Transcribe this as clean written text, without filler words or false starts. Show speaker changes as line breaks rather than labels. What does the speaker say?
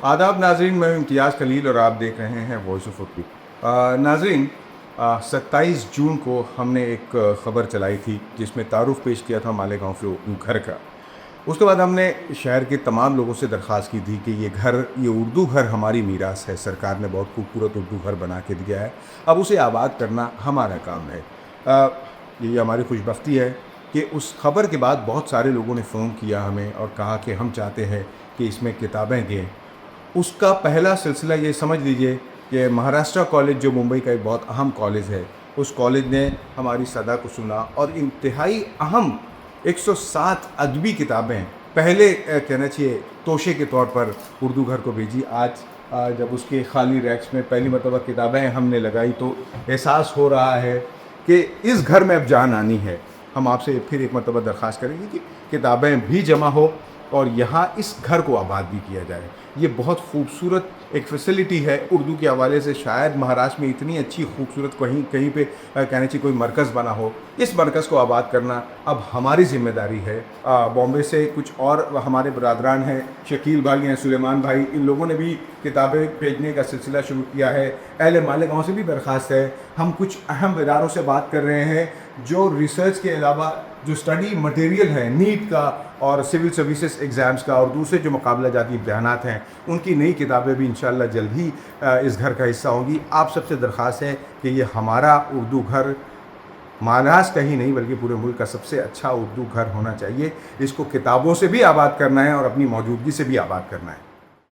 आदाब नाजरीन, मैं इम्तियाज़ खलील और आप देख रहे हैं वॉइस ऑफ उर्दू। नाजरीन, 27 जून को हमने एक ख़बर चलाई थी जिसमें तारुफ़ पेश किया था मालेगांव के उर्दू घर का। उसके बाद हमने शहर के तमाम लोगों से दरख्वास्त की थी कि ये उर्दू घर हमारी मीरास है, सरकार ने बहुत खूबसूरत उर्दू घर बना के दिया है, अब उसे आबाद करना हमारा काम है। ये हमारी खुशबख्ती है कि उस ख़बर के बाद बहुत सारे लोगों ने फ़ोन किया हमें और कहा कि हम चाहते हैं कि इसमें किताबें दें। उसका पहला सिलसिला ये समझ लीजिए कि महाराष्ट्र कॉलेज, जो मुंबई का एक बहुत अहम कॉलेज है, उस कॉलेज ने हमारी सदा को सुना और इंतहाई अहम 107 अदबी किताबें पहले कहना चाहिए तोशे के तौर पर उर्दू घर को भेजी। आज जब उसके खाली रैक्स में पहली मरतबा किताबें हमने लगाई तो एहसास हो रहा है कि इस घर में अब जान आनी है। हम आपसे फिर एक मरतबा दरख्वास्त करेंगे कि किताबें भी जमा हो और यहाँ इस घर को आबाद भी किया जाए। ये बहुत खूबसूरत एक फैसिलिटी है उर्दू के हवाले से, शायद महाराष्ट्र में इतनी अच्छी खूबसूरत कहीं पे कहना चाहिए कोई मरकज़ बना हो। इस मरकज़ को आबाद करना अब हमारी ज़िम्मेदारी है। बॉम्बे से कुछ और हमारे बरादरान हैं, शकील भाई हैं, सुलेमान भाई, इन लोगों ने भी किताबें भेजने का सिलसिला शुरू किया है। अहले मालेगांव से भी दरख्वास्त है। हम कुछ अहम इदारों से बात कर रहे हैं जो रिसर्च के अलावा जो स्टडी मटेरियल है नीट का और सिविल सर्विसेज एग्ज़ाम्स का और दूसरे जो मुकाबला जाती इम्तहानात हैं, उनकी नई किताबें भी इंशाअल्लाह जल्द ही इस घर का हिस्सा होंगी। आप सबसे दरख्वास्त है कि ये हमारा उर्दू घर महाराष्ट्र का ही नहीं बल्कि पूरे मुल्क का सबसे अच्छा उर्दू घर होना चाहिए। इसको किताबों से भी आबाद करना है और अपनी मौजूदगी से भी आबाद करना है।